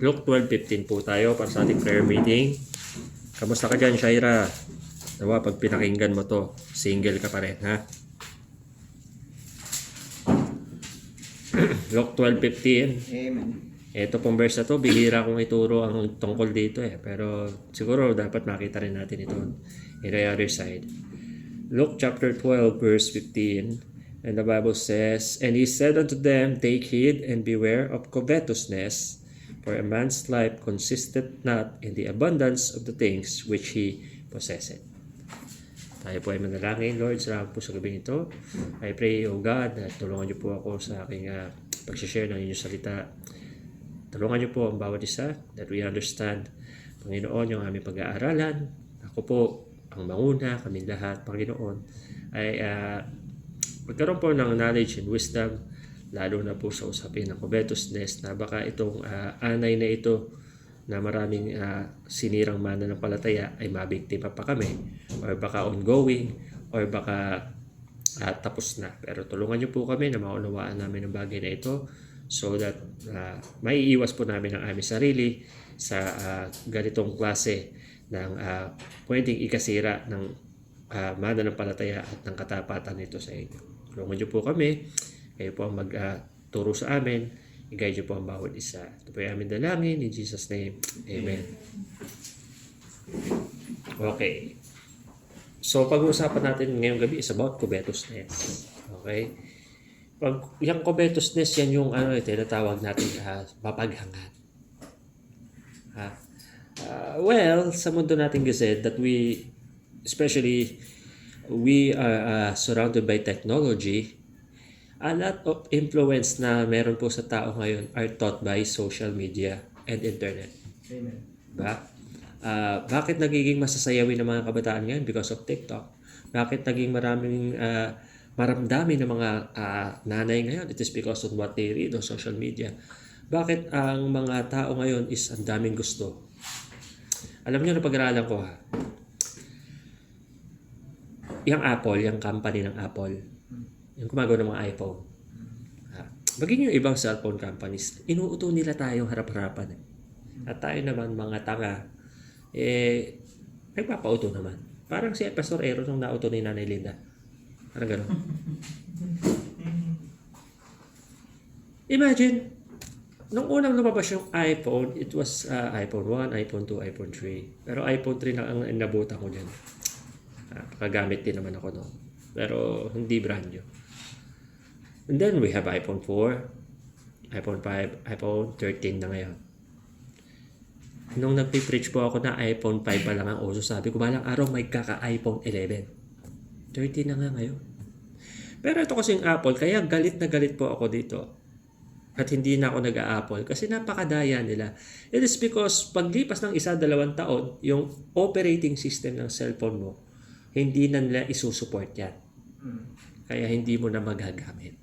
Luke 12:15 po tayo para sa ating prayer meeting. Kamusta ka dyan, Shaira? Nawa, pag pinakinggan mo to, single ka pa rin, ha? Luke 12:15. Amen. Ito pong verse na to, bihira kong ituro ang tungkol dito Pero siguro dapat makita rin natin ito in the other side. Luke chapter 12 verse 15. And the Bible says, "And he said unto them, Take heed and beware of covetousness, for a man's life consisteth not in the abundance of the things which he possesseth." Tayo po ay manalangin. Lord, salamat po sa gabing ito. I pray, O God, na tulungan niyo po ako sa aking pag-share ng inyong salita. Tulungan niyo po ang bawat isa that we understand, Panginoon, yung aming pag-aaralan. Ako po ang manguna, kami lahat, Panginoon, ay magkaroon po ng knowledge and wisdom, lalo na po sa usapin ng covetousness, na baka itong anay na ito na maraming sinirang mananampalataya ay mabiktima pa kami, or baka ongoing, or baka tapos na. Pero tulungan niyo po kami na maunawaan namin ang bagay na ito, so that maiiwas po namin ang aming sarili sa ganitong klase ng pwedeng ikasira ng mananampalataya at ng katapatan nito sa inyo. Tulungan niyo po kami, kayo po ang magturo sa amin, i-guide niyo po ang bawat isa. Ito po yung aming dalangin, in Jesus' name, Amen. Okay. So, pag-uusapan natin ngayong gabi is about covetousness. Okay? Pag yung covetousness, yan yung tinatawag natin mapaghangat. Well, sa mundo natin kasi that especially we are surrounded by technology, a lot of influence na meron po sa tao ngayon are taught by social media and internet. Amen. Diba? Bakit nagiging masasayawin ng mga kabataan ngayon? Because of TikTok. Bakit naging maramdami ng mga nanay ngayon? It is because of what they read on social media. Bakit ang mga tao ngayon is ang daming gusto? Alam niyo na pag-aralan ko yung Apple, yung company ng Apple, yung gumagawa ng mga iPhone. Maging yung ibang cellphone companies, inuuto nila tayong harap-harapan. At tayo naman, mga tanga, nagpapauto naman. Parang si Pastor Aaron nung nauto ni Nanay Linda. Parang gano'n. Imagine, nung unang lumabas yung iPhone, it was iPhone 1, iPhone 2, iPhone 3. Pero iPhone 3 na ang nabutan ko dyan. Kagamit din naman ako noon. Pero hindi brand new. And then we have iPhone 4, iPhone 5, iPhone 13 na ngayon. Nung nagpipreach po ako na iPhone 5 pa lang ang uso, sabi ko, balang araw may kaka-iPhone 11. 13 na nga ngayon. Pero ito kasing Apple, kaya galit na galit po ako dito. At hindi na ako nag-a-Apple kasi napakadaya nila. It is because paglipas ng 1-2 taon, yung operating system ng cellphone mo, hindi na nila isusupport yan. Kaya hindi mo na magagamit.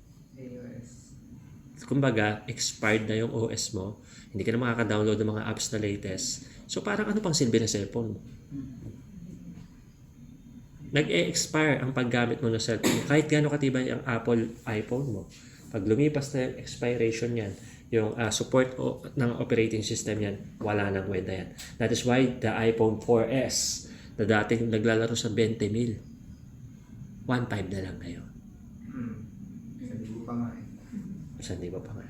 Kumbaga, expired na yung OS mo, hindi ka na makaka-download ng mga apps na latest. So parang ano pang silbi ng cellphone mo? Nag-e-expire ang paggamit mo ng cellphone. Kahit gaano katibay ang Apple iPhone mo, pag lumipas na yung expiration yan, yung support ng operating system yan, wala nang kwenta yan. That is why the iPhone 4S na dating naglalaro sa 20,000, 1.5 na lang ngayon. 1,000 pa nga 1,000 pa nga.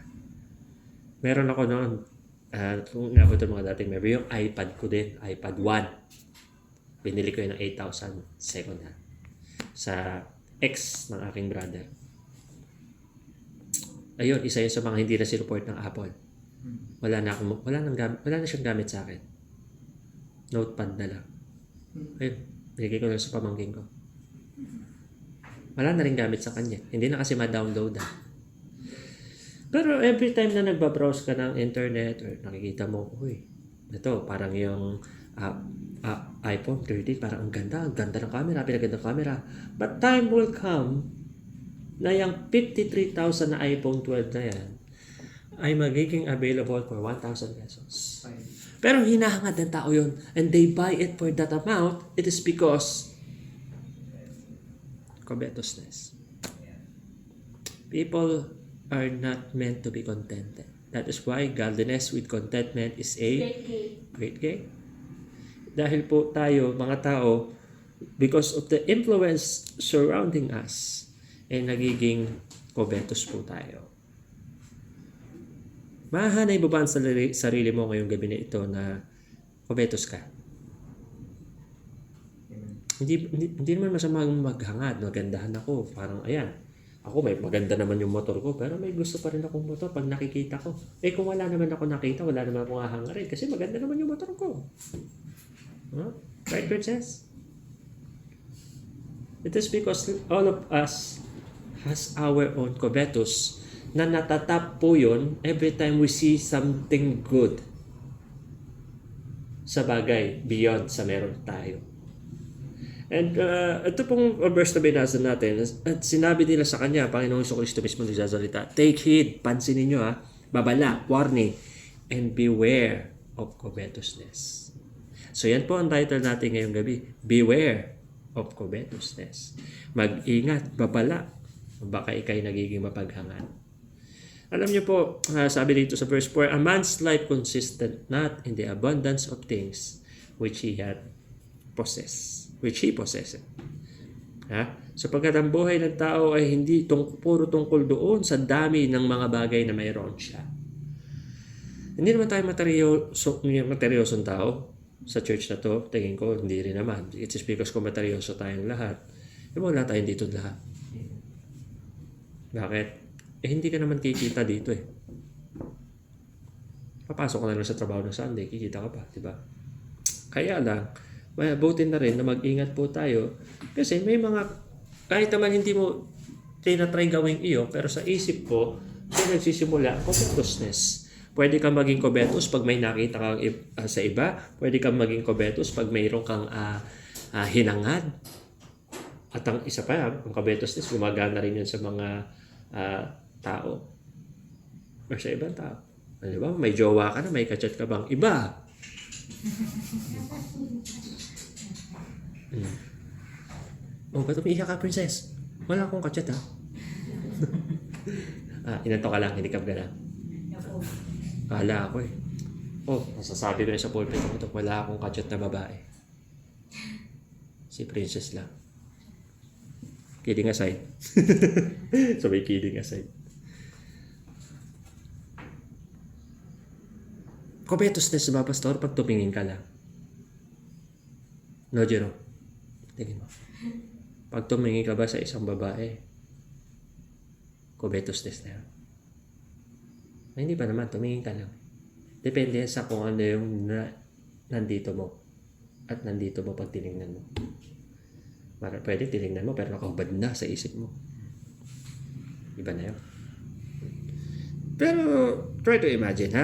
Meron ako noon, kung nga po ito mga dating meron, yung iPad ko din, iPad 1. Binili ko yun ng 8,000 second hand sa ex ng aking brother. Ayun, isa yun sa mga hindi na sinuport ng Apple. Wala na siyang gamit sa akin. Notepad na lang. Ayun, binigay ko lang sa pamangkin ko. Wala na rin gamit sa kanya. Hindi na kasi ma-download Pero every time na nagbabrowse ka ng internet or nakikita mo, ito parang yung iPhone 13, parang ang ganda ng camera, pinaganda ng camera. But time will come na yung 53,000 na iPhone 12 na yan ay magiging available for 1,000 pesos. Pero hinahangad ng tao yun and they buy it for that amount. It is because covetousness. People are not meant to be contented. That is why godliness with contentment is a great gain. Dahil po tayo, mga tao, because of the influence surrounding us, nagiging covetous po tayo. Mahahanay mo ba ang sarili mo ngayong gabi na ito na covetous ka? Hindi naman masamang maghangad, magandahan ako. Parang, ayan, ako may maganda naman yung motor ko, pero may gusto pa rin akong motor pag nakikita ko. Kung wala naman ako nakita, wala naman akong hahangarin kasi maganda naman yung motor ko. Huh? Right, princess? It is because all of us has our own covetous na natatap po yun every time we see something good sa bagay beyond sa meron tayo. And ito pong verse na binasa natin, at sinabi nila sa kanya, Panginoong Jesucristo mismo nagsasalita, take heed, pansinin nyo babala, warning, and beware of covetousness. So yan po ang title natin ngayong gabi, beware of covetousness. Mag-ingat, babala, baka ikay nagiging mapaghangad. Alam niyo po, sabi dito sa verse 4, a man's life consistent not in the abundance of things which he possessed. Sapagkat ang buhay ng tao ay hindi puro tungkol doon sa dami ng mga bagay na mayroon siya. Hindi naman tayo materyosong tao sa church na to. Tingin ko, hindi rin naman. It's just because kung materyoso tayong lahat, wala tayong dito lahat. Bakit? Hindi ka naman kikita dito Papasok ka na lang sa trabaho ng Sunday, kikita ka pa, di ba? Kaya lang, mabuti na rin na mag-ingat po tayo kasi may mga, kahit naman hindi mo tinatry gawing iyo, pero sa isip ko, nagsisimula ang covetousness. Pwede kang maging covetous pag may nakita kang sa iba. Pwede kang maging covetous pag mayroon kang hinangad. At ang isa pa, ang covetousness, gumagana rin yun sa mga tao or sa ibang tao. Ano ba? May jowa ka na, may kachat ka bang iba? Ba't umiiyak ka, princess? Wala akong kachat, inato ka lang, hindi ka lang. Kala ako masasabi ko na sa pulpit ko, wala akong kachat na babae. Si princess lang. Kidding aside. So may kidding aside. Covetousness ba, pastor, pag tumingin ka lang? No, Jero? Tingin mo. Pag tumingin ka ba sa isang babae, covetousness na yan? Hindi pa naman, tumingin ka lang. Depende sa kung ano yung nandito mo at nandito mo pag tinignan mo. Pwede tinignan mo pero nakahubad na sa isip mo. Iba na yun. Pero try to imagine,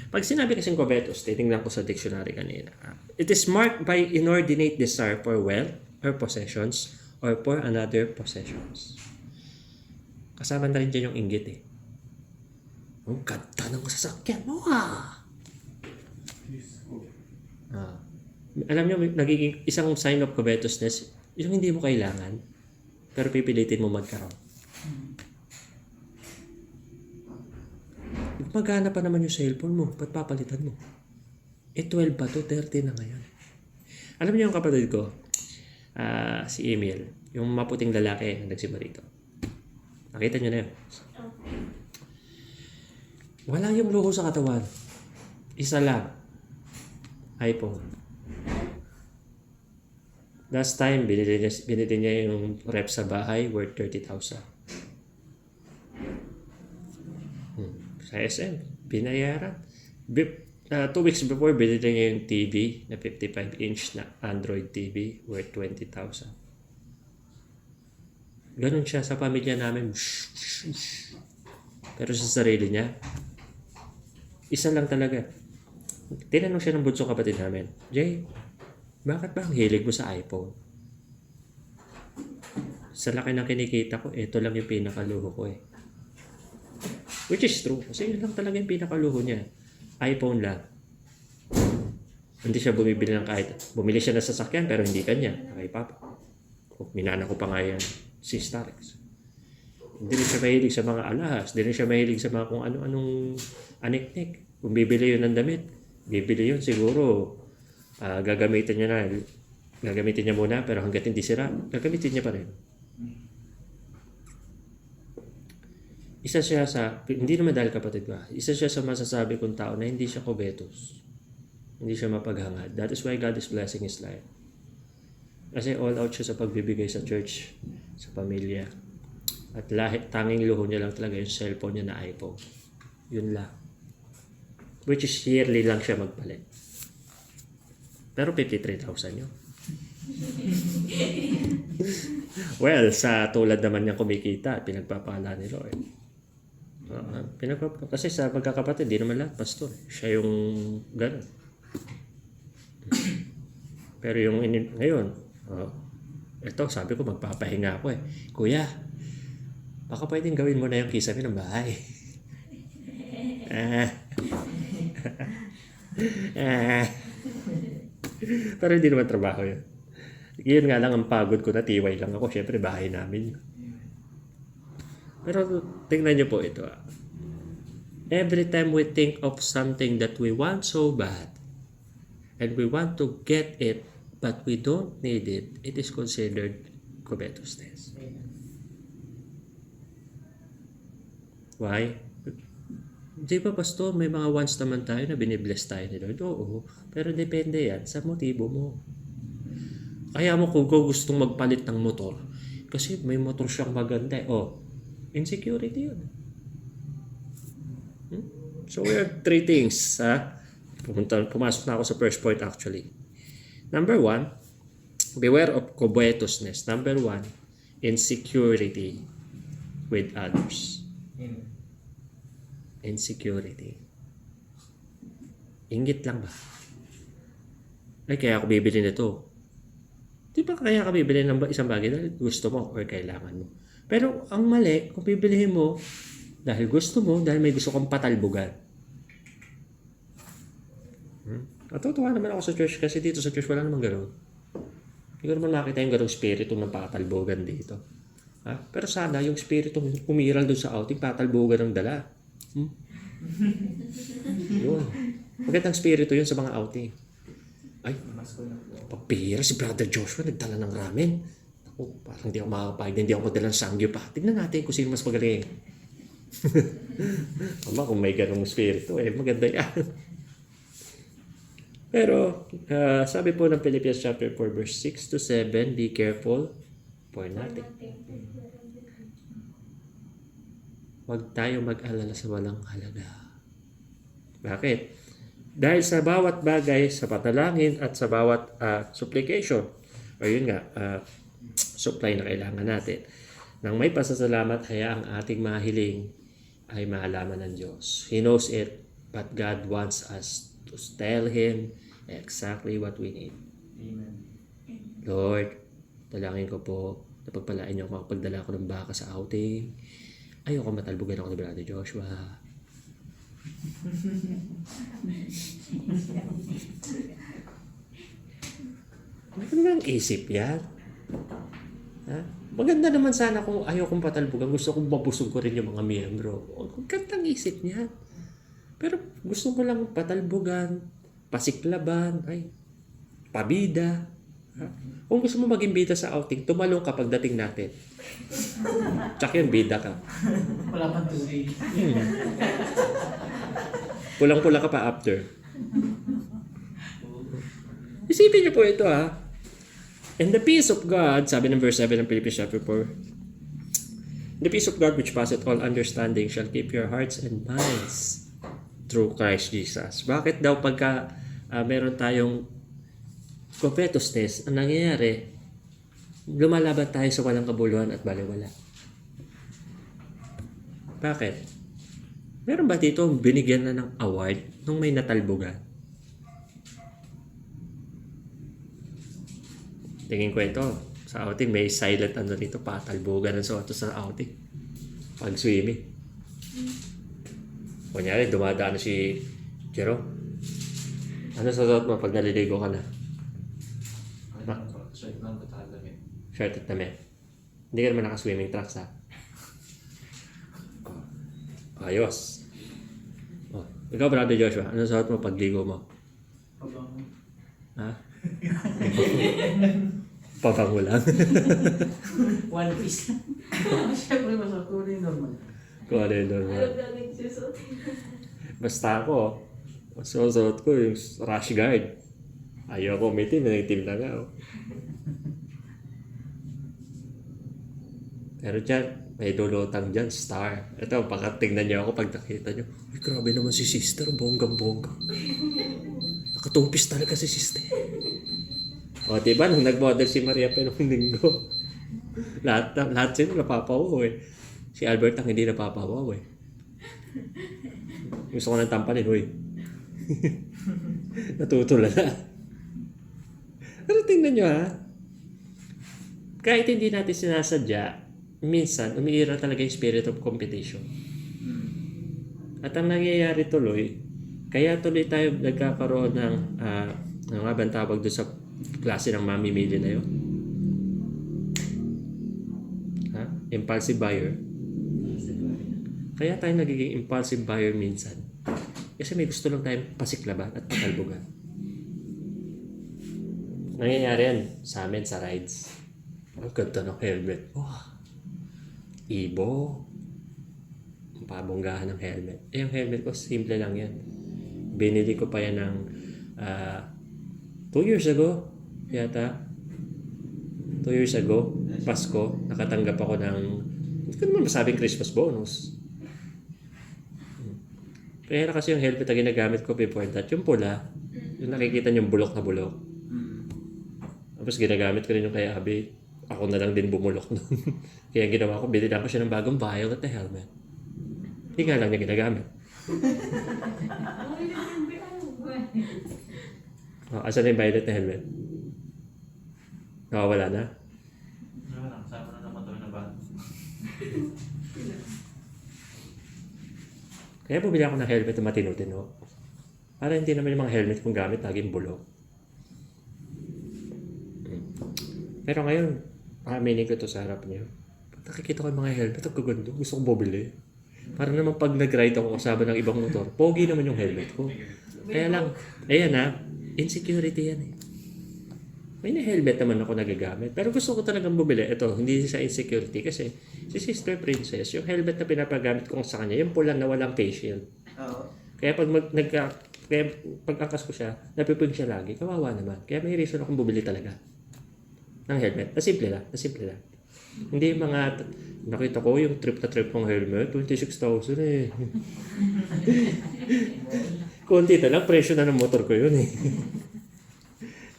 Pag sinabi kasing covetous, titingnan ko sa dictionary kanina. It is marked by inordinate desire for wealth or possessions or for another possessions. Kasama na rin dyan yung inggit Ang ganda ng sasakyan mo Alam nyo, nagiging isang sign of covetousness, yung hindi mo kailangan, pero pipilitin mo magkaroon. Magana pa naman yung cellphone mo, ba't papalitan mo? 12 pa to, 30 na ngayon. Alam niyo yung kapatid ko, si Emil, yung maputing lalaki na nagsimba rito. Nakita niyo na yun. Wala yung luho sa katawan. Isa lang. iPhone. Last time, binili niya yung rep sa bahay worth 30,000. Sa SM, binayaran. 2 weeks before, binili niya yung TV na 55-inch na Android TV worth 20,000. Ganun siya sa pamilya namin. Pero sa sarili niya, isa lang talaga. Tinanong siya ng bunsong kapatid namin, Jay, bakit ba ang hilig mo sa iPhone? Sa laki ng kinikita ko, ito lang yung pinakaluho ko Which is true. Kasi yun lang talaga yung pinakaluho niya. iPhone lang. Hindi siya bumibili ng kahit. Bumili siya ng sasakyan pero hindi kanya. Kay Papa. Minana ko pa nga yan si Starex. Hindi rin siya mahilig sa mga alahas. Hindi rin siya mahilig sa mga kung ano-anong aniknik. Kung bibili yun ng damit, bibili yun siguro. Gagamitin niya muna, pero hanggat hindi sira, gagamitin niya pa rin. Isa siya sa, hindi naman dahil kapatid ko, isa siya sa masasabi kong tao na hindi siya kobetos. Hindi siya mapaghangad. That is why God is blessing his life. Kasi all out siya sa pagbibigay sa church, sa pamilya. At tanging luho niya lang talaga yung cellphone niya na iPhone. Yun lang. Which is yearly lang siya magpalit. Pero 53,000 yun. Well, sa tulad naman niya kumikita, pinagpapala ni Lord. Kasi sa magkakapatid, di naman lahat pastor. Siya yung gano'n. Pero yung ngayon, ito, sabi ko, magpapahinga ako eh. Kuya, baka pwedeng gawin mo na yung kisame ng bahay. Pero hindi naman trabaho yun. Yun nga lang ang pagod ko, natiway lang ako. Siyempre, bahay namin. Pero tingnan niyo po ito. Every time we think of something that we want so bad, and we want to get it, but we don't need it, it is considered covetousness. Why? Di ba, Pastor, may mga wants naman tayo na binibless tayo ni Lord? Oo, pero depende yan sa motibo mo. Kaya mo kung gustong magpalit ng motor, kasi may motor siyang maganda. Insecurity yun. So we have three things. Pumasok na ako sa first point actually. Number 1, beware of covetousness. Number 1, insecurity with others. Insecurity. Inggit lang ba? Ay, kaya ako bibili nito. Di ba kaya ka bibili ng isang bagay dahil gusto mo or kailangan mo? Pero ang mali, kung bibilihin mo dahil gusto mo, dahil may gusto kang patalbugan. Natutuwa naman ako sa church kasi dito sa church wala naman gano'n. Hindi ko naman makita yung gano'ng spirito ng patalbugan dito. Pero sana yung spirito umiiral doon sa outing, patalbugan ng dala. Yun. Magandang spirito yun sa mga outing. Ay, pagpihira si Brother Joshua nagdala ng ramen. Parang hindi ako makakapahig na hindi ako magdala ng sangyo pa. Tignan natin kung sino mas magaling. Kung may ganong spirito, maganda yan. Pero, sabi po ng Philippians chapter 4 verse 6 to 7, be careful for nothing. Huwag tayo mag-alala sa walang halaga. Bakit? Dahil sa bawat bagay, sa patalangin at sa bawat supplication, o yun nga, supply na kailangan natin, nang may pasasalamat, hayaang ating mahiling ay mahalaman ng Diyos. He knows it, but God wants us to tell Him exactly what we need. Amen. Lord, dalangin ko po na pagpalain niyo ako makapagdala ko ng baka sa outing. Ayoko matalbugan ako ni Brother Joshua. Ano naman isip yan? Maganda naman sana kung ayaw kong patalbugan. Gusto kong mabusog ko rin yung mga miyembro. Gandang isip niya. Pero gusto ko lang patalbugan, pasiklaban, pabida. Kung gusto mo maging bida sa outing, tumalong ka pagdating natin. Tsak yun, bida ka. Wala pang tubig. Pulang-pula ka pa after. Isipin niyo po ito And the peace of God, sabi ng verse 7 ng Philippians chapter 4, the peace of God which passeth all understanding shall keep your hearts and minds through Christ Jesus. Bakit daw pagka meron tayong covetousness, ang nangyayari, lumalaban tayo sa walang kabuluhan at baliwala. Bakit? Meron ba dito binigyan na ng award nung may natalbugan? Tingin ko ito, sa outing may silent dito, patalbugan ng suot sa outing. Pag swimming. Kunyari, dumadaan na si Jerome. Ano sa suot mo pag naliligo ka na? Shirt lang, damit. Shirt at damit. Hindi ka naman naka-swimming trunks Ayos. Oh, ikaw, Brother Joshua, ano suot mo pagligo mo? Pabango. Ha? Pabango lang. One piece. Siyempre, masarap ko rin normal. Kung ano yun normal. Alam na nagsusot. Basta ako, susuot ko yung rash guard. Ayoko umitim, naitim na nga. Oh. Pero dyan, may lulutang dyan, star. Ito, pakatingnan niyo ako pag nakita niyo. Ay, grabe naman si sister, bonggang-bongga. Nakatumpis talaga si sister. O, diba, nung nag-model si Maria pa nung linggo, lahat sila napapawaw eh. Si Albert ang hindi napapawaw eh. Gusto ko nang tampalin, uy. Natutulala. Pero tingnan nyo ha. Kahit hindi natin sinasadya, minsan umiira talaga yung spirit of competition. At ang nangyayari tuloy, kaya tuloy tayo nagkakaroon ng ano nga ba ang tawag doon sa klase ng mamimili na yun? Ha? Impulsive buyer. Kaya tayo nagiging impulsive buyer minsan. Kasi may gusto lang tayong pasiklaban at patalbugan. Nangyayari yan sa amin sa rides. Ang ganda ng helmet. Oh, Ibo. Ang pabonggahan ng helmet. Eh, yung helmet ko, simple lang yan. Binili ko pa yan ng 2 years ago. Yata. 2 years ago. Pasko. Nakatanggap ako ng hindi ko naman masabing Christmas bonus. Kaya kasi yung helmet na ginagamit ko before that, yung pula, yung nakikita yung bulok na bulok. Tapos ginagamit ko rin yung kay Abby. Ako na lang din bumulok nun. Kaya ginawa ko, binilang ko siya ng bagong violet na helmet. Hindi nga lang niya ginagamit. Oh, asan na yung violet na helmet? Nakawala na? Wala na, kasama na naman na ba? Kaya bumili ako ng helmet na matino-tino. Para hindi naman yung mga helmet kong gamit laging bulok. Pero ngayon, aminin ko ito sa harap niyo. Pag nakikita ko yung mga helmet, ang gaganda. Gusto kong bumili. Para naman pag nag-ride ako kasama ng ibang motor, pogi naman yung helmet ko. Kaya lang, ayan ha, insecurity yan eh. May na-helmet naman ako nagagamit. Pero gusto ko talagang bumili. Ito, hindi sa insecurity kasi si Sister Princess, yung helmet na pinapagamit ko sa kanya, yung pulang na walang face shield. Oo. Kaya kaya pag angkas ko siya, napipig siya lagi. Kawawa naman. Kaya may reason akong bumili talaga ng helmet. Nasimple lang. Hindi yung mga, nakita ko yung trip na trip ng helmet, 26,000 eh. Kunti na lang, presyo na ng motor ko yun eh.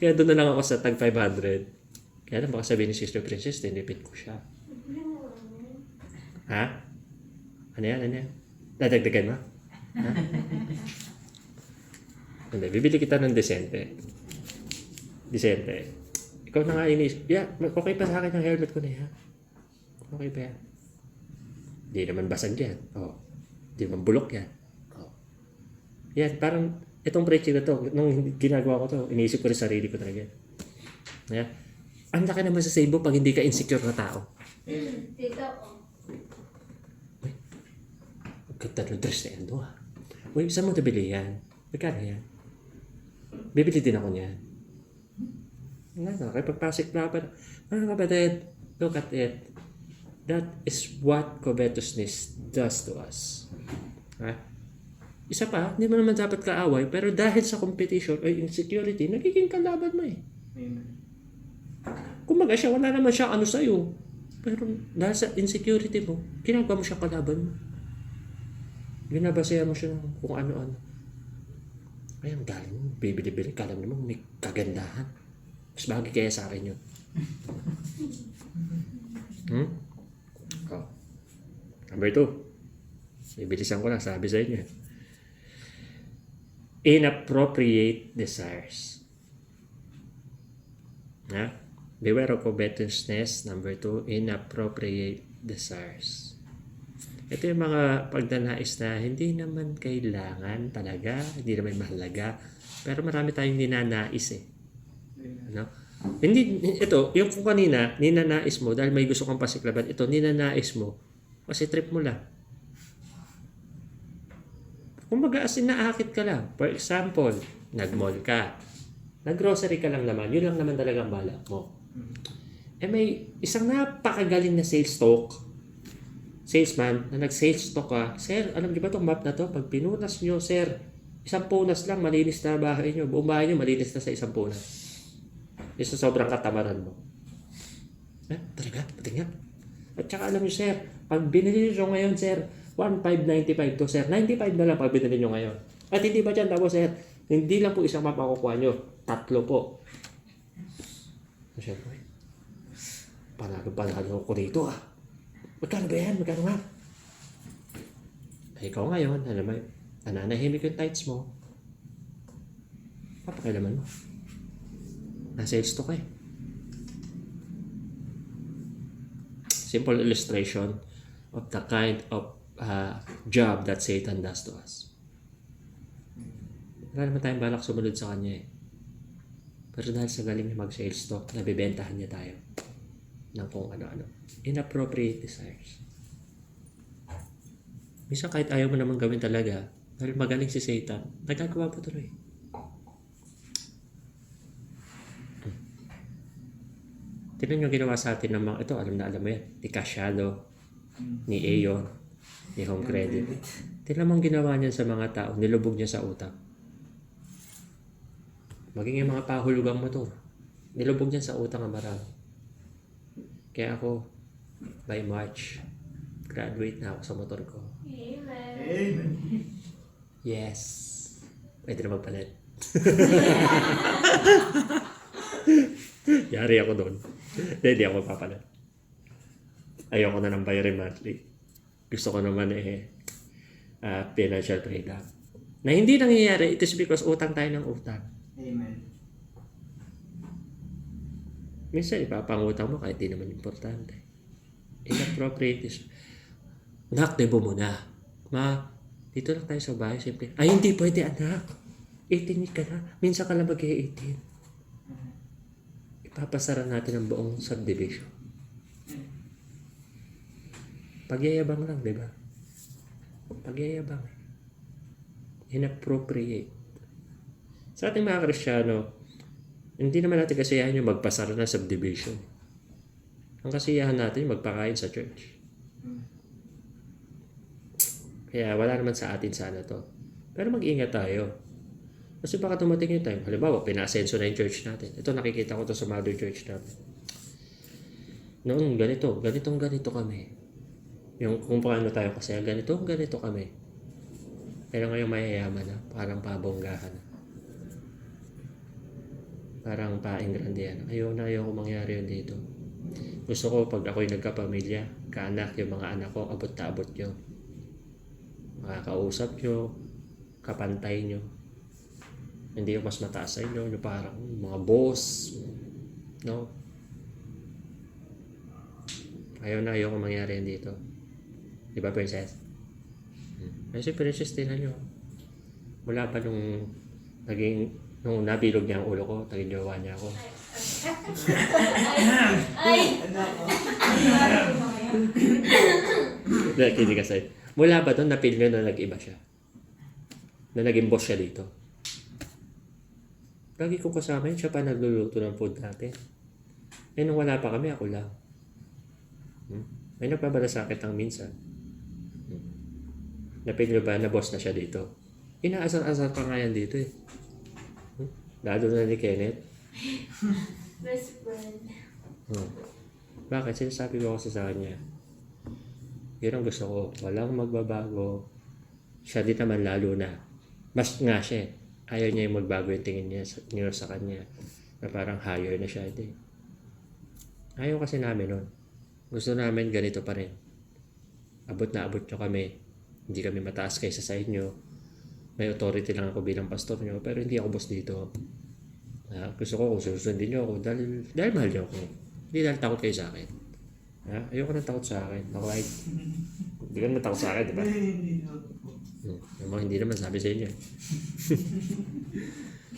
Kaya doon na lang ako sa tag 500. Kaya lang baka sabihin ni Sister Princess, tinipid ko siya. Ha? Ano yan? Dadagdagan mo? Ha? Hindi, bibili kita ng desente. Ikaw na nga inis. Yeah, okay pa sa akin ang helmet ko na yan. Okay pa yan. Hindi naman basag yan. Oh. Hindi naman bulok yan. Oh. Yan, parang itong preaching na to, nung ginagawa ko to, iniisip ko rin sarili ko talaga. Yeah. Ang laki naman sa save mo pag hindi ka insecure na tao. Tito, oh. Ang ganda ng dress na yan do ha. Uy, saan mo nabili yan? Magkano yan? Bibili din ako niyan. Nakipagpasik na pa. Mga kapatid, look at it. That is what covetousness does to us. Ha? Isa pa, hindi mo naman dapat kaaway, pero dahil sa competition o insecurity, nagiging kalaban mo eh. Kumaga siya, wala naman siya ano sa'yo. Pero dahil sa insecurity mo, ginagawa mo siya kalaban mo. Binabasehan mo siya ng kung ano-ano. Ay, ang galing mo. Bibili-bili. Kala mo naman may kagandahan. Mas bagay kaya sa akin yun. Oh. Number 2. Bibilisan ko lang. Sabi sa inyo. Inappropriate desires. Ha? Beware of covetousness. Number 2. Inappropriate desires. Ito yung mga pagdanais na hindi naman kailangan talaga, hindi naman mahalaga, pero marami tayong ninanais eh. Ano? Hindi, ito, yung kung kanina, ninanais mo, dahil may gusto kang pasiklaban, ito, ninanais mo, kasi trip mo lang. Kung as in naakit ka lang. For example, nag-mall ka. Nag-grocery ka lang naman. Yun lang naman talagang balak mo. May isang napakagaling na salesman na nag-sales talk ka. Sir, alam niyo ba itong map na to? Pag pinunas nyo, sir, isang punas lang, malinis na bahay nyo. Buong bahay nyo, malinis na sa isang punas. Isa sobrang katamaran mo. Talaga? Pati nga. At saka alam nyo, sir, pag binili nyo ngayon, sir, 1,595 to, sir. 95 na lang pag binili nyo ngayon. At hindi ba dyan, tapos, sir, hindi lang po isang map makukuha nyo. 3 po. Siyempre, panalo ko dito Magkano ba yan? Magkano nga? Ikaw ngayon, alam mo, nananahimik yung tights mo. Papakailaman mo. Nasa-sales to ka Simple illustration of the kind of job that Satan does to us. Wala naman tayong balak sumunod sa kanya Pero dahil sa galing niya mag-sales talk, nabibentahan niya tayo ng kung ano-ano. Inappropriate desires. Minsan kahit ayaw mo naman gawin talaga, dahil magaling si Satan, nagagawa mo tuloy. Tignan nyo ginawa sa atin ng mga, ito alam mo yan, ni Casiado, ni Aeon, ni Home Credit. Tignan mo ang ginawa niya sa mga tao, nilubog niya sa utang. Maging yung mga pahulugang motor, nilubog niya sa utang ang marami. Kaya ako, by March, graduate na ako sa motor ko. Amen. Amen. Yes. Pwede na magpalit. Yari ako doon. Hindi ako magpapalit. Ayoko na ng bayarin monthly. Gusto ko naman financial freedom. Na hindi nangyayari, it is because utang tayo ng utang. Amen. Minsan ipapangutang mo kahit di naman importante. Inappropriate is, anak, debo mo na. Ma, dito lang tayo sa bahay. Siyempre, ay hindi pwede anak. 18 ka na. Minsan ka lang mag-18. Ipapasara natin ang buong subdivision. Pagyayabang lang, di ba? Pagyayabang. Inappropriate. Sa ating mga Kristiyano, hindi naman natin kasiyahan yung magpasara na subdivision. Ang kasiyahan natin yung magpakain sa church. Kaya wala naman sa atin sana to. Pero mag-ingat tayo. Kasi baka tumating yung time. Halimbawa, pina-asenso na yung church natin. Ito nakikita ko to sa mother church natin. Noon, ganito kami. Yung kung paano tayo kasi, ganito kami. Pero ngayon mayayaman na. Parang pabonggahan na. Parang paingrandihan. Ayaw ko mangyari yun dito. Gusto ko pag ako'y nagkapamilya, kaanak, yung mga anak ko, abot na abot nyo. Makakausap nyo, kapantay nyo. Hindi yung mas mataas sa inyo, yung parang mga boss. No? Ayaw ko mangyari yun dito. Di ba, Princess? Kasi Princess, tinan nyo. Mula pa nung nabilog niya ang ulo ko, naging jowa niya ako. Hindi kasi. Mula ba doon, napil nyo na nag-iba siya? Na naging boss siya dito? Lagi ko kasama yun, siya pa nagluluto ng food natin. Nung wala pa kami, ako lang. May nagpabalasakit ng minsan. Napil nyo ba na boss na siya dito? Inaasar-asar pa nga yan dito Lalo na ni Kenneth. Best friend. Bakit? Sinasabi ko kasi sa kanya. Yun ang gusto ko. Walang magbabago. Siya din naman lalo na. Mas nga siya. Ayaw niya yung magbago yung tingin niya sa kanya. Na parang higher na siya. Hindi. Ayaw kasi namin nun. Gusto namin ganito pa rin. Abot na abot nyo kami. Hindi kami mataas kaysa sa inyo. May authority lang ako bilang pastor nyo, pero hindi ako boss dito. Gusto ko kung susundin nyo ako dahil mahal nyo ako. Hindi dahil takot kayo sa akin. Ayoko nang takot sa akin. Ako ay, hindi ka naman takot sa akin, di ba? Hindi naman sabi sa inyo.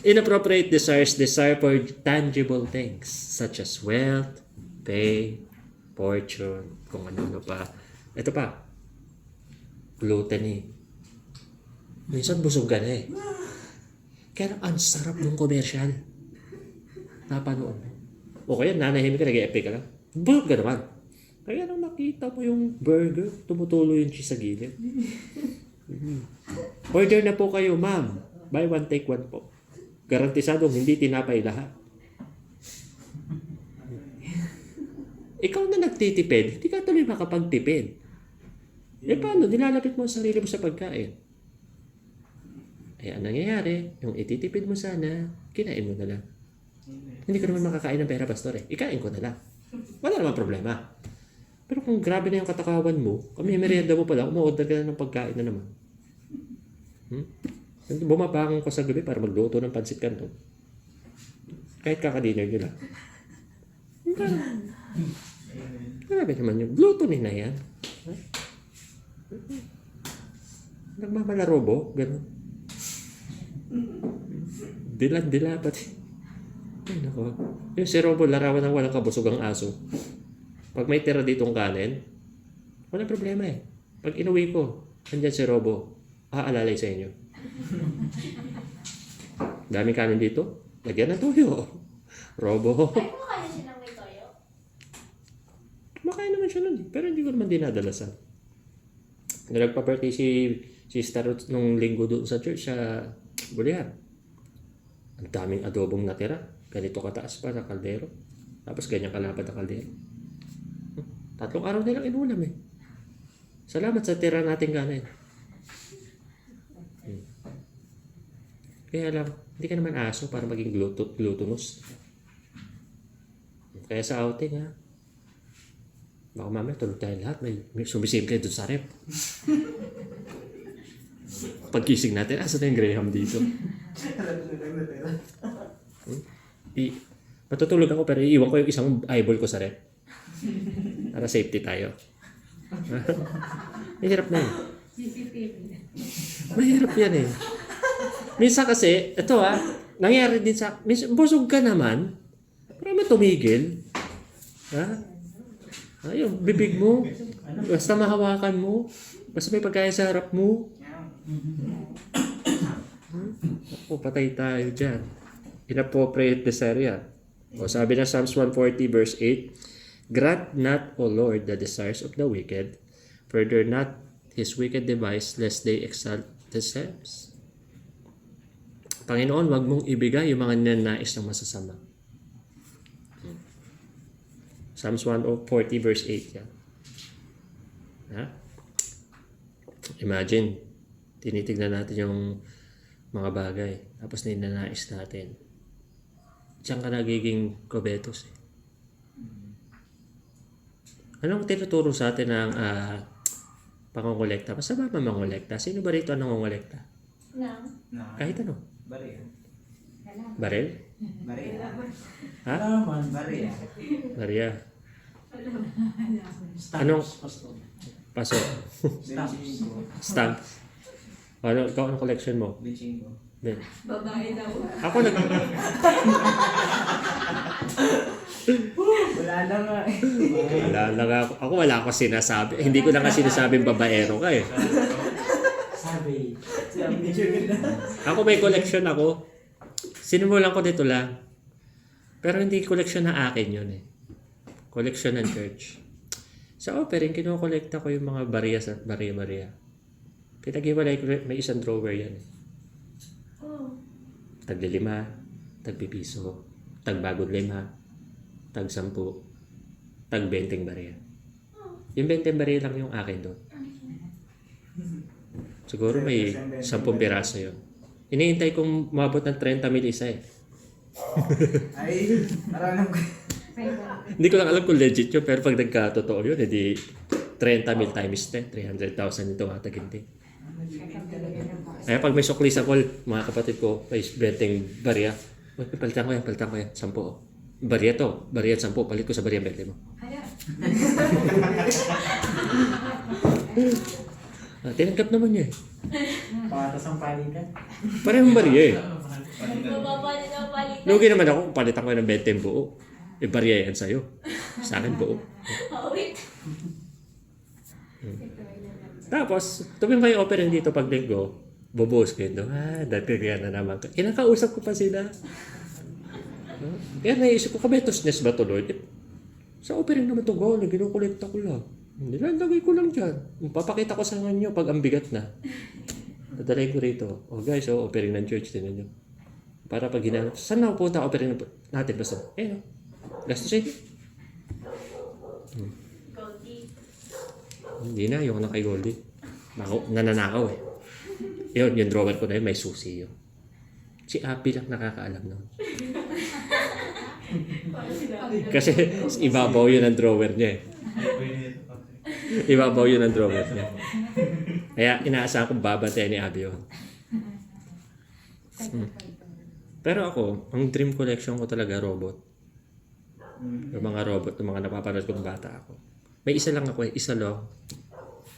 Inappropriate desire for tangible things such as wealth, fame, fortune, kung ano-ano pa. Ito pa, gluttony. Minsan busog ka na eh. Kaya ang sarap ng commercial. Napanood mo. O kaya nanahimik ka, nag-epic ka lang. Busog ka naman. Kaya nang nakita mo yung burger, tumutulo yung cheese sa gilid. Order na po kayo, ma'am. Buy one, take one po. Garantisadong hindi tinapay lahat. Ikaw na nagtitipid, hindi ka tuloy makapagtipid. Eh paano? Nilalapit mo ang sarili mo sa pagkain. Eh ang nangyayari, yung ititipid mo sana, kinain mo na lang. Hindi ka naman makakain ng pera, pastor eh. Ikain ko na lang. Wala naman problema. Pero kung grabe na yung katakawan mo, kami merienda mo pala, umu-order ka na ng pagkain na naman. Bumabangon ko sa gabi para magluto ng pansit canton. Kahit kakadiner nyo lang. Grabe naman yung luto ni na yan. Nagmamalarobo, gano'n. Dila pati. Ay nako. Yung si Robo larawan ng walang kabusog ang aso. Pag may tira ditong kanin, walang problema eh. Pag inuwi ko, andyan si Robo, aalalay sa inyo. Daming kanin dito, lagyan ng tuyo. Robo. Ay, kumakain siya ng may toyo. Kumakain naman siya nun eh. Pero hindi ko naman dinadalasan. Nagpa-birthday si Sister Ruth nung linggo doon sa church sa Bulihan. Ang daming adobong natira. Ganito kataas pa sa kaldero. Tapos ganyan kalapad na kaldero. 3 araw nilang inulam eh. Salamat sa tira nating kanin. Kaya lang, hindi ka naman aso para maging glutinous. Kaya sa outing ha, baka mamaya tulog tayo lahat, may sumisim kayo doon sa rep. Pagkising natin, asa na yung Graham dito? Matutulog ako pero iiwan ko yung isang eyeball ko sa rep. Para safety tayo. Mahirap na eh. Mahirap yan eh. Minsan kasi, ito nangyari din sa, minsan, busog ka naman, pero may tumigil. Ha? Yung bibig mo, basta mahawakan mo, basta may pagkain sa harap mo. Ako, patay tayo dyan. Inappropriate desire yan. O sabi na Psalms 140 verse 8, grant not, O Lord, the desires of the wicked, further not his wicked device, lest they exalt themselves. Panginoon, wag mong ibigay yung mga ninanais ng masasama. Psalms 140 verse 8 yan. Ha? Imagine, tinitignan natin yung mga bagay, tapos ninanais natin. Diyan ka nagiging kobetos eh. Anong tinuturo sa atin ng pangongolekta? Basta ba mangongolekta? Sino ba rito ang nangongolekta? Kahit ano. Baril. Barel? Baril. Ha? Laman. Baril. Maria. Anong? Pastor. Paso. Benchingo. Stamp. Ano, ikaw anong collection mo? Benchingo. Ben. Babae daw. Ako nag... Wala na nga eh. Wala lang ako. Ako wala ako sinasabi. Hindi ko na nga sinasabing babaero ka eh. Sabi. Sabi ni Jugend. Ako may collection ako. Sinimulan ko dito lang. Pero hindi collection na akin yun eh. Collection ng church. Sa offering, kinokolekta ko yung mga barya sa barya-barya. Pinag-iwalay ko, may isang drawer yan eh. Oh. Tag-5, tag-piso, tag-bagod 5, tag-10, tag-20 barya. Yung 20 barya lang yung akin doon. Siguro may 10 piraso yun. Iniintay kong mabot ng 30 mil isa eh. Ay, maranam ko. Hindi ko lang alam kung legit yun, pero pag nagkatotoo yun, edi 30 mil times 10, 300,000 ito nga taginti. Kaya pag may sukli sa call, mga kapatid ko, may 20 barya. Palitan ko yan, 10. Barya to, barya 10, palit ko sa barya 20 mo. Tinanggap naman niya eh. Patas ang palitan. Parehong barya eh. Mapapalit ang palitan. Lugi naman ako kung palitan ko ng 20 buo. Eh, barya yan sa'yo. Sa akin buo. Wait. Tapos, tuwing may offering dito pag linggo, Bubuhos ko yun doon. Dati kaya na naman. Kinakausap ko pa sila. Kaya naisip ko, kabetosness ba to, Lord? Sa offering naman to, goal, kinukolekta ko lang. Nilalagay ko lang dyan. Papakita ko sa inyo pag ang bigat na. Dadalay ko rito. Guys, offering ng church din ninyo. Para pag ginanap, saan na pupunta offering natin? Basta, gastusin. Goldie. Hindi na, yung kay Goldie. Nananakaw eh. Yun, yung drawer ko na yun, may susi yun. Si Abby lang nakakaalam nun. Kasi ibabaw yun ang drawer niya eh. Ibabaw yun ang drawer niya. Kaya inaasahan kong babantayan ni Abby yun. Pero ako, ang dream collection ko talaga robot. Yung mga robot, yung mga napapanood ko ng bata ako. May isa lang ako isa lang.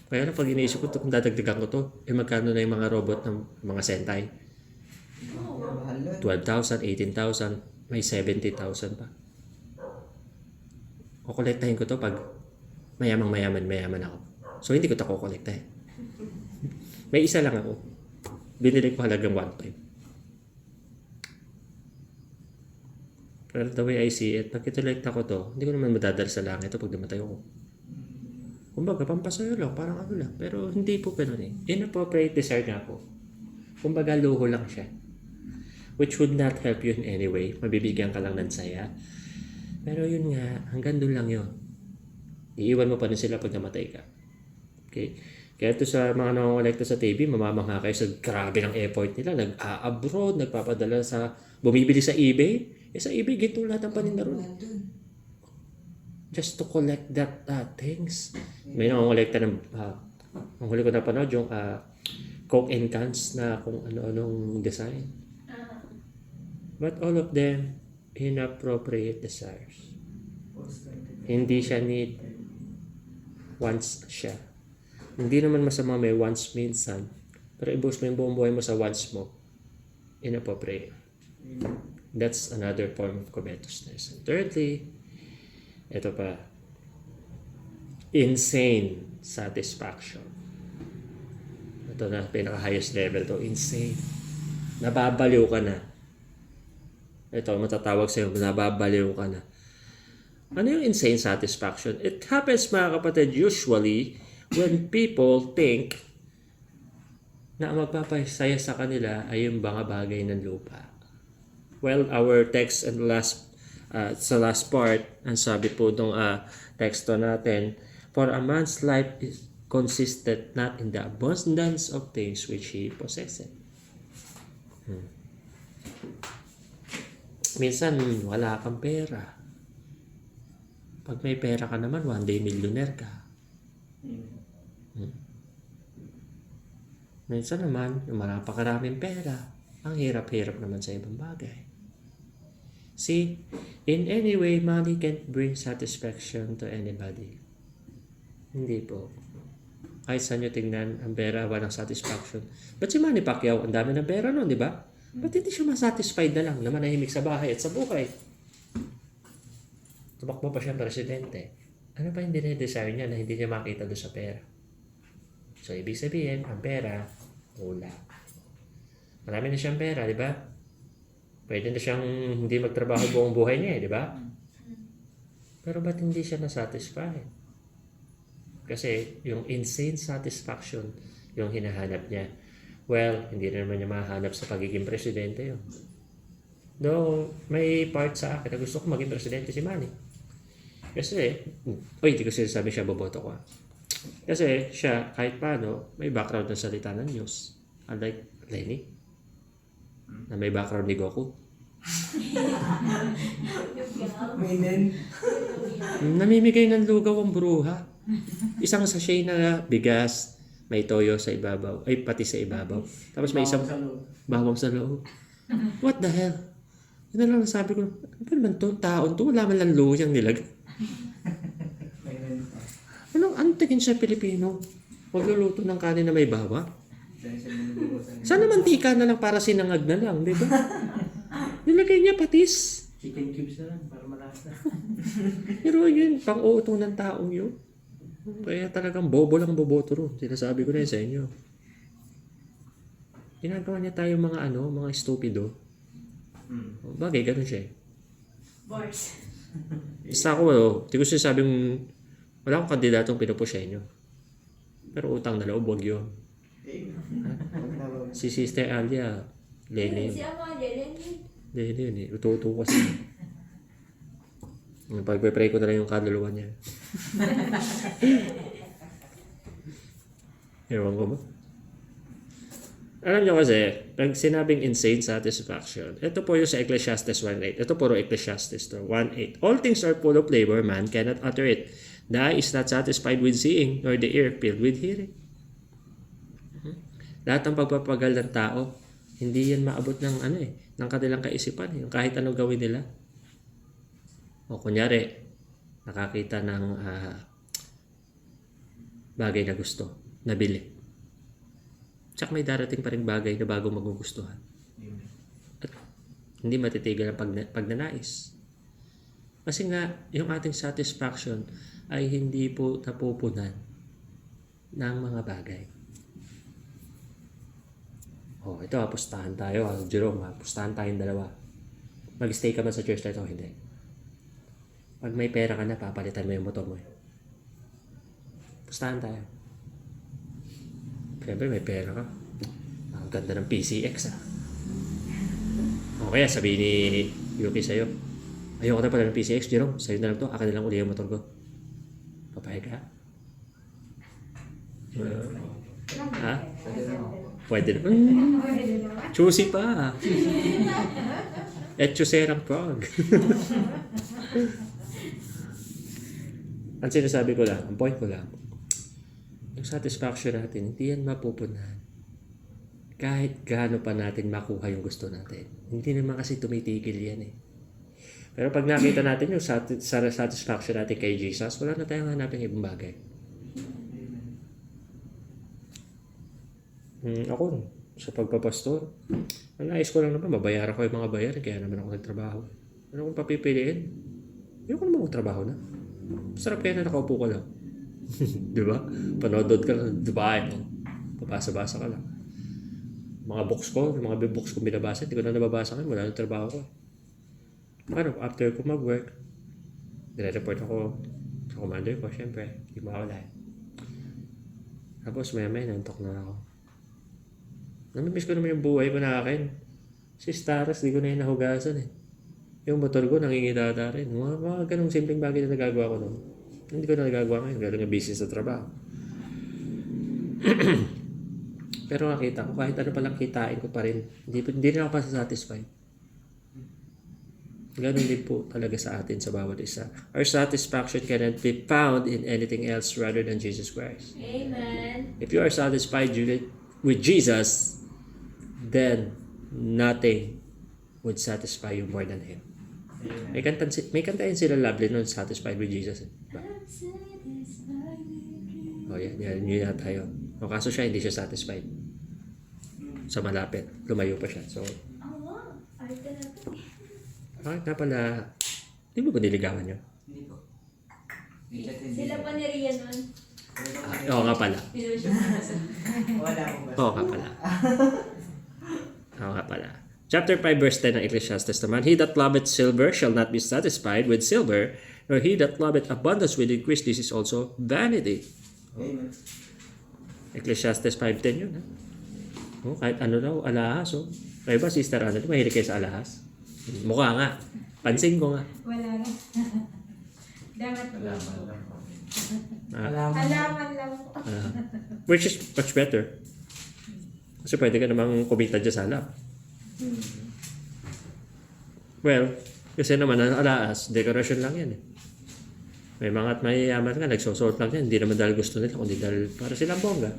Kaya na pag iniisip ko, kung dadagdagan ko to, magkano na yung mga robot ng mga Sentai? 12,000, 18,000, may 70,000 pa. Kukolektahin ko to pag mayaman ako. So hindi ko to kukolektahin. May isa lang ako. Binili ko halagang 1.5. Pero the way I see it, pag kitolekta ko to, hindi ko naman madadala sa langit ito pag namatay ako. Kumbaga, pampasayo lang, parang ano lang. Pero hindi po ganun eh. Inappropriate desire na ako. Kumbaga, luho lang siya. Which would not help you in any way. Mabibigyan ka lang ng saya. Pero yun nga, hanggang doon lang yun. Iiwan mo pa rin sila pag namatay ka. Okay? Kaya ito sa mga nangongolekta sa TV, mamamangha kayo sa grabe ng effort nila. Nag-a-abroad, nagpapadala sa, bumibili sa eBay. Sa eBay, gito lahat ang paninda ron. Just to collect that things. May nangongolekta ng, ang huli ko na panood, yung Coke and cans na kung ano-anong design. But all of them, inappropriate desires. Hindi siya need, wants siya. Hindi naman masama may wants minsan, pero ibus mo yung buong buhay mo sa wants mo, inappropriate. That's another form of covetousness. And thirdly, ito pa, insane satisfaction. Ito na, pinaka-highest level to, insane. Nababaliw ka na. Ito, matatawag sa'yo, nababaliw ka na. Ano yung insane satisfaction? It happens, mga kapatid, usually when people think na ang magpapasaya sa kanila ay yung mga bagay ng lupa. Well, our text and sa last part, ang sabi po nung teksto natin, for a man's life is consisted not in the abundance of things which he possesses. Minsan, wala kang pera. Pag may pera ka naman, one day millionaire ka. Minsan naman, yung napakaraming pera, ang hirap-hirap naman sa ibang bagay. See, in any way, money can't bring satisfaction to anybody. Hindi po. Kahit saan nyo tingnan, ang pera, walang satisfaction. Ba't si Manny Pacquiao, ang dami ng pera nun, di ba? Ba't hindi siya masatisfied na lang na manahimik sa bahay at sa buhay? Tumakbo pa siya presidente. Ano pa yung dinedesire niya na hindi niya makita doon sa pera? So, ibig sabihin, ang pera, wala. Marami na siyang pera, di ba? Pwede na siyang hindi magtrabaho buong buhay niya, di ba? Pero ba't hindi siya na-satisfied? Kasi yung insane satisfaction, yung hinahanap niya, well, hindi na naman niya mahanap sa pagiging presidente yun. Though, may part sa akin na gusto ko maging presidente si Manny. Kasi, hindi ko sinasabi siya boboto ko. Kasi siya, kahit paano, may background ng salita ng news. Unlike Lenny, na may background ni Goku. Namimigay ng lugaw ang bruha. Isang sachet na bigas, may toyo sa ibabaw, ay pati sa ibabaw. Tapos may isang bawang sa loob. What the hell? Yun na lang nasabi ko, ano naman to? Taon to? Wala man lang luyang nilag. Anong tingin siya Pilipino? Magluluto ng kanin na may bawang? Sana mantika na lang para sinangag na lang, di ba? Nilagay niya patis. Chicken cubes na lang para malasa. Pero yun, pang-uuto ng taong yun. Kaya talagang bobo lang boboto ron. Sinasabi ko na yun sa inyo. Ginagawa niya tayo mga stupido. Bagay, ganun siya eh. Bars. Basta ako, di ko sinasabing wala akong kandidatong pinupush sa inyo. Pero utang na loob, wag yun. Si Sister Alia, Lene yun. Si Amalia, Lene yun eh. Uto-uto kasi. Pagpe-pray ko na lang yung kaluluwa niya. Ewan ko ba? Alam niyo kasi, pag sinabing insane satisfaction, ito po yung sa Ecclesiastes 1.8. Ito puro Ecclesiastes to 1.8. All things are full of labor, man cannot utter it. The eye is not satisfied with seeing, nor the ear filled with hearing. Lahat ng pagpapagal ng tao, hindi yan maabot ng ng kanilang kaisipan. Yung kahit ano gawin nila. O kunyari, nakakita ng bagay na gusto, nabili. Tsaka may darating pa rin bagay na bago magugustuhan. At hindi matitigil ang pagnanais. Kasi nga, yung ating satisfaction ay hindi po napupunan ng mga bagay. Ito pustahan tayo. Jerome, pustahan tayong dalawa. Mag-stay ka ba sa church na ito? Hindi. Pag may pera ka na, papalitan mo yung motor mo. Pustahan tayo. Siyempre may pera ka. Ang ganda ng PCX O kaya sabihin ni Yuki sa'yo, ayoko na pala ng PCX, Jerome, sa'yo na lang to, akin na lang uli yung motor ko. Papayag ka? Ha? Pwede na. Choosy pa. At choserang frog. Ang sinasabi ko lang, ang point ko lang, yung satisfaction natin, hindi yan mapupunan. Kahit gaano pa natin makuha yung gusto natin. Hindi naman kasi tumitigil yan eh. Pero pag nakita natin yung satisfaction natin kay Jesus, wala na tayong hanapin ibang bagay. Ako, sa pagpapastor, ang nais ko lang naman, mabayaran ko yung mga bayaran, kaya naman ako nagtrabaho. Ano kung papipiliin? Ayoko naman magtrabaho na. Sarap kaya na nakaupo ka lang. Di ba? Panodod ka lang, Dubai. Pabasa-basa ka lang. Mga books ko, mga books ko binabasa, hindi ko na nababasa ngayon, wala na trabaho ko. After ko mag-work, nire-report ako sa commander ko, syempre, hindi mawala eh. Tapos maya-maya, nantok na ako. Namimiss ko naman yung buhay ko na akin. Si Staras, di ko na yung nahugasan eh. Yung motor ko, nangingidata rin. Mga ganong simpleng bagay na nagagawa ko noon. Hindi ko na nagagawa ngayon. Galing ang busy sa trabaho. Pero nakita ko, kahit ano palang kitain ko pa rin, hindi rin ako pa satisfied. Ganon din po talaga sa atin sa bawat isa. Our satisfaction cannot be found in anything else rather than Jesus Christ. Amen. If you are satisfied with Jesus, then nothing would satisfy you more than Him. May kantahin sila lovely nun, satisfied with Jesus. Diba? Yan yata yun. O kaso siya, hindi siya satisfied. Sa malapit, lumayo pa siya. So, Arte na to. bakit nga pala, hindi mo ba niligawan niyo? Hindi po. Sila pa ni Rian nun. Oo nga pala. Wala akong basta. Oo nga pala. Chapter 5 verse 10 ng Ecclesiastes naman, He that loveth silver shall not be satisfied with silver, nor he that loveth abundance with increase. This is also vanity. Amen. Ecclesiastes 5:10 yun. Kahit ano daw, alahas. Kaya ba, Sister Ana, mahilig kayo sa alahas? Mukha nga. Pansin ko nga. Wala na. Dapat Alaman lang po. halaman lang po. Which is much better. Kasi pwede ka namang kumita dyan sa alap. Well, kasi naman ang alahas, dekorasyon lang yan eh. May mga at mayayaman ka, nagsusuot lang yan. Hindi naman dahil gusto nila, kundi dahil para silang bongga.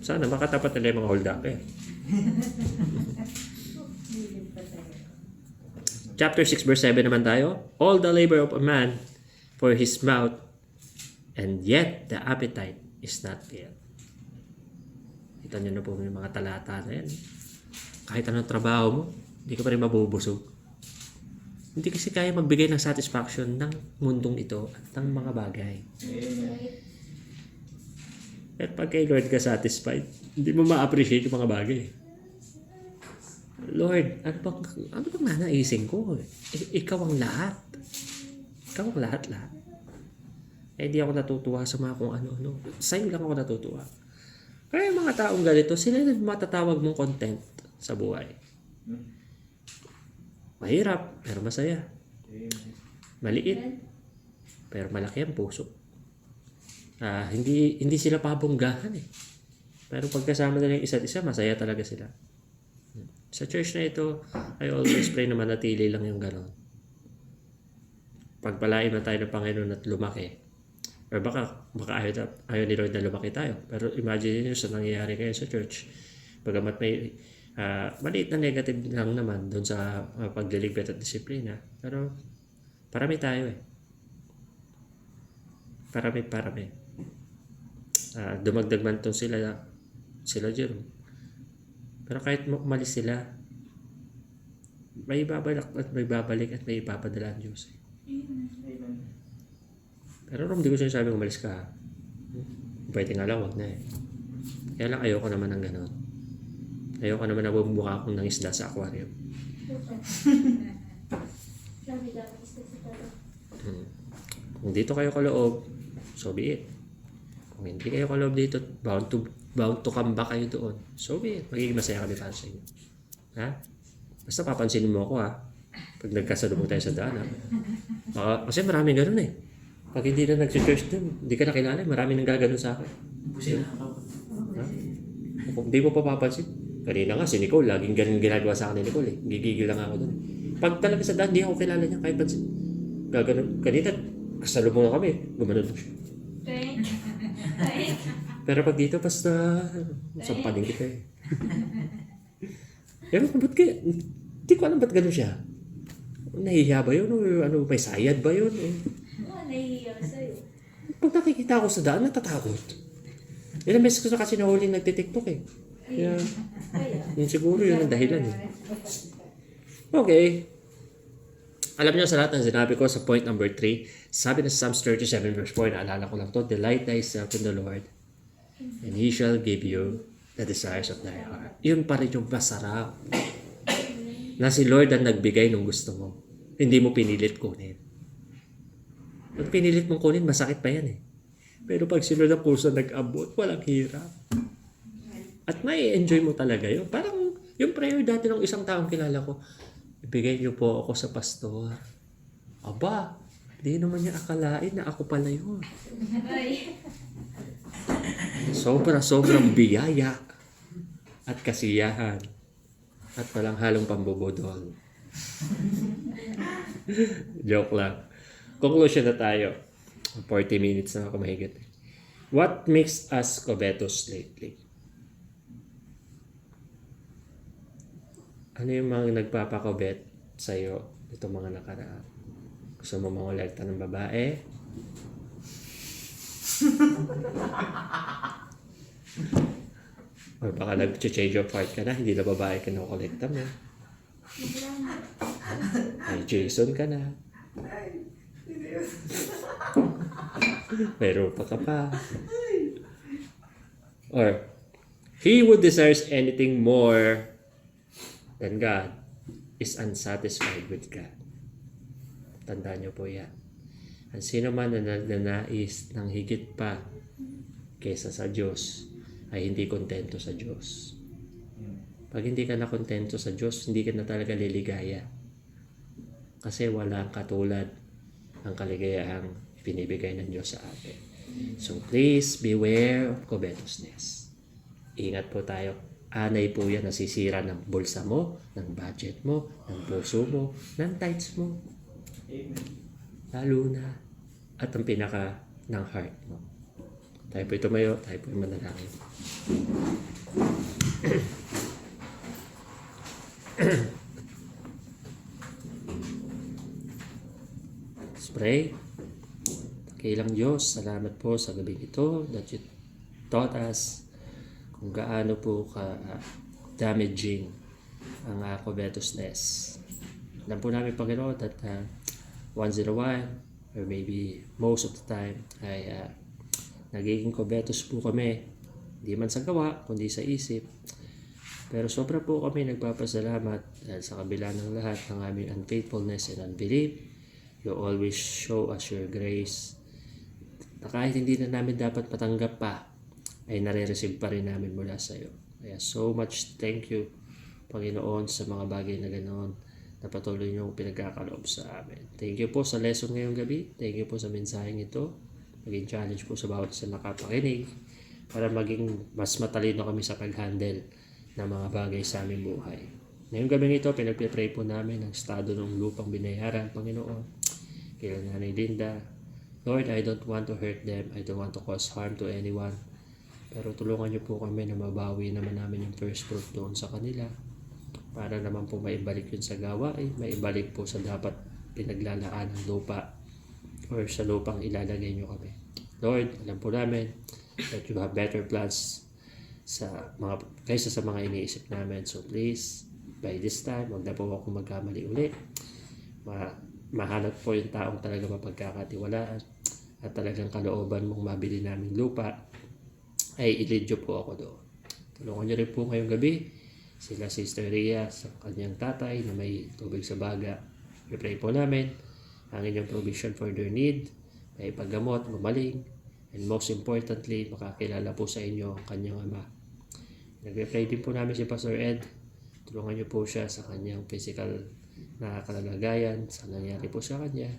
Sana makatapat nila yung mga hold-up eh. Chapter 6 verse 7 naman tayo. All the labor of a man for his mouth, and yet the appetite is not filled. Kita nyo na po yung mga talata na yan. Kahit anong trabaho mo, hindi ka pa rin mabubusog. Hindi kasi kaya magbigay ng satisfaction ng mundong ito at ng mga bagay. Amen. At pag kay Lord ka satisfied, hindi mo ma-appreciate yung mga bagay. Lord, ano bang nanaisin ko? Ikaw ang lahat. Ikaw ang lahat-lahat. Eh, di ako natutuwa sa mga kung ano-ano. Sa'yo lang ako natutuwa. Kaya yung mga taong ganito, sila yung matatawag mong content sa buhay. Mahirap, pero masaya. Maliit, pero malaki ang puso. Hindi sila pabonggahan eh. Pero pagkasama nila yung isa't isa, masaya talaga sila. Sa church na ito, I always pray na manatili lang yung gano'n. Pagpalain na tayo ng Panginoon at lumaki. Or baka ayaw ni Lord na lumaki tayo. Pero imagine nyo sa nangyayari kayo sa church. Bagamat may maliit na negative lang naman doon sa pagliligpit at disiplina. Pero parami tayo eh. Parami. Dumagdag man itong sila Jerome. Pero kahit umalis sila, may babalik at may ipapadala ang Diyos. Pero Rom, di ko sinasabi umalis ka. Pwede nga lang, wag na eh. Kaya lang ayoko naman ng ganon. Ayoko naman na bumukha akong ng isda sa aquarium. Sabi dapat isda sa talo. Kung dito kayo kaloob, so be it. Kung hindi kayo kaloob dito, bound to come back kayo doon. So be it. Magiging masaya kami para sa inyo. Ha? Basta papansinin mo ako ha. Pag nagkasalubong tayo sa daan ha. Kasi maraming ganun eh. Pag hindi na nag-church doon, hindi ka nakilala, maraming nang gaganon sa akin. Busin na ako. Ha? Kung di mo pa papansin, kanina nga si Nicole, laging ganun ginagawa sa akin ni Nicole eh. Gigigil lang ako doon. Pag talaga sa daan, di ako kilala niya kahit pansin. Gaganon. Kanina, kasalubong na kami, gumanon lang siya. Pero pag dito, basta sampaling kita eh. Pero ba't kaya, hindi ko alam ba't gano'n siya. Nahihiya ba yun? O ano, may sayad ba yun? Oo, nahihiya sa'yo. Pag nakikita ako sa daan, natatakot. Ilang beses ko na kasi nahuling nagtitiktok eh. Kaya, yun siguro yun ang dahilan eh. Okay. Alam niyo sa lahat ng sinabi ko sa point number 3, sabi na sa Psalms 37 verse 4, naalala ko lang to, delight thyself in the Lord, and He shall give you the desires of thy heart. Yun pa rin yung masarap. Na si Lord ang nagbigay ng gusto mo. Hindi mo pinilit kunin. Pag pinilit mong kunin, masakit pa yan eh. Pero pag si Lord ang puso nag-abot, walang hirap. At may enjoy mo talaga yun. Parang yung prayer dati ng isang taong kilala ko, ibigay niyo po ako sa pastor. Aba, di naman niya akalain na ako pala yun. Ay. Sobrang biyaya at kasiyahan at walang halong pambubudol. Joke lang. Conclusion na tayo. 40 minutes na ako mahigit. What makes us covetous lately? Ano yung mga nagpapakobet sa'yo itong mga nakaraan? Gusto mo mangolekta ng babae? Or baka nag-change of heart ka na, hindi na babae ka na kolekta mo. Ay, Jason ka na. Pero pa ka pa. Or, he who desires anything more than God is unsatisfied with God. Tandaan niyo po yan. Ang sino man na nais ng higit pa kaysa sa Diyos ay hindi kontento sa Diyos. Pag hindi ka na kontento sa Diyos, hindi ka na talaga liligaya. Kasi walang katulad ang kaligayahang pinibigay ng Diyos sa atin. So please beware of covetousness. Ingat po tayo. Anay po yan, nasisira ng bulsa mo, ng budget mo, ng puso mo, ng tights mo. Lalo na at ang pinaka ng heart mo. Tayo po tumayo, tayo po manalangin. Let's pray. Kailang Diyos, salamat po sa gabi ito that you taught us kung gaano po damaging ang covetousness. Alam po namin, Panginoon, that once in a while, or maybe most of the time, ay nagiging kubetos po kami. Hindi man sa gawa, kundi sa isip. Pero sobra po kami nagpapasalamat dahil sa kabila ng lahat ng aming unfaithfulness and unbelief, you always show us your grace. Na kahit hindi na namin dapat matanggap pa, ay nare-receive pa rin namin mula sa iyo. Kaya so much thank you, Panginoon, sa mga bagay na ganoon na patuloy niyong pinagkakaloob sa amin. Thank you po sa lesson ngayong gabi. Thank you po sa mensaheng ito. Maging challenge po sa bawat isa nakapakinig para maging mas matalino kami sa pag-handle ng mga bagay sa aming buhay. Ngayong gabi ito, pinagpipray po namin ang estado ng lupang binayaran, Panginoon. Kaya Nanay Linda, Lord, I don't want to hurt them. I don't want to cause harm to anyone. Pero tulungan niyo po kami na mabawi naman namin yung first fruit doon sa kanila. Para naman po maibalik yun sa gawain, maibalik po sa dapat pinaglalaan ng lupa or sa lupang ilalagay niyo kami. Lord, alam po namin that you have better plans kaysa sa mga iniisip namin. So please, by this time, huwag na po ako magkamali uli. Mahanap po yung taong talaga mapagkakatiwalaan at talagang kalooban mong mabili namin lupa, ay ilidyo po ako doon. Tulungan niyo rin po ngayong gabi sila Sister Rhea sa kanyang tatay na may tubig sa baga. I-pray po namin ang inyong provision for their need, may paggamot, gumaling, and most importantly, makakilala po sa inyo ang kanyang ama. Nag-pray din po namin si Pastor Ed. Tulungan niyo po siya sa kanyang physical na kalagayan, sa nangyari po sa kanya.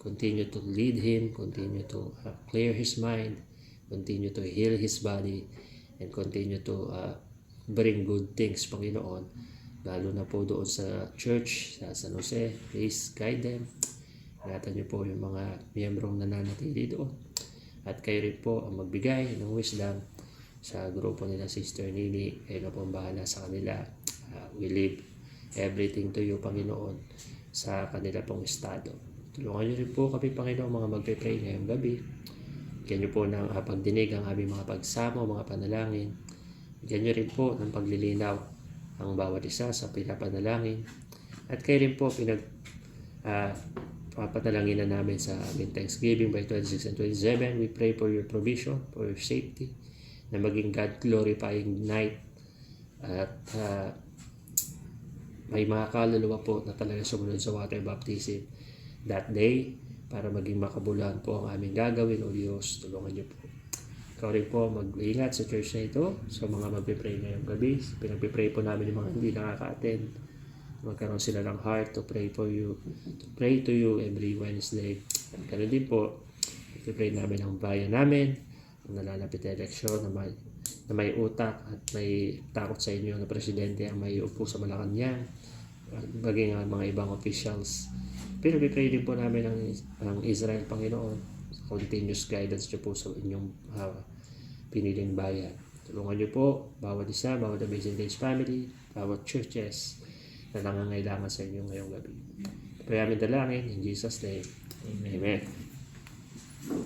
Continue to lead him, continue to clear his mind, continue to heal his body, and continue to bring good things, Panginoon. Lalo na po doon sa church, sa San Jose. Please guide them. Ingatan niyo po yung mga miyembrong nananatili doon. At kayo rin po ang magbigay ng wisdom sa grupo nila Sister Nini. Kayo na po ang bahala sa kanila. We leave everything to you, Panginoon, sa kanila pong estado. Tulungan niyo rin po kami, Panginoon, mga magpe-pray ngayong gabi. Bigyan niyo po ng pagdinig ang aming mga pagsamo, mga panalangin. Bigyan niyo rin po ng paglilinaw ang bawat isa sa pinapanalangin. At kayo rin po papanalangin na namin sa aming Thanksgiving by 26 and 27. We pray for your provision, for your safety, na maging God-glorifying night. At may mga kaluluwa po na talaga sumunod sa water baptism that day para maging makabuluhan po ang aming gagawin. O Diyos, tulungan niyo po. Ikaw rin po mag-ingat sa church na ito, sa mga magpipray ngayong gabi. Pinagpipray po namin yung mga hindi nakaka-attend. Magkaroon sila ng heart to pray for you, to pray to you every Wednesday. At ganoon din po, ipipray namin ang bayan namin, ang nalalapit na eleksyon na may utak at may takot sa inyo na presidente ang may upo sa Malacanang, maging ang mga ibang officials. Pero ipipray din po namin ang Israel, Panginoon, sa continuous guidance niyo po sa inyong piniling bayan. Tulungan niyo po, bawat isa, bawat Amazing Grace family, bawat churches na nangangailangan sa inyo ngayong gabi. Kaya amin dalangin, in Jesus' name. Amen.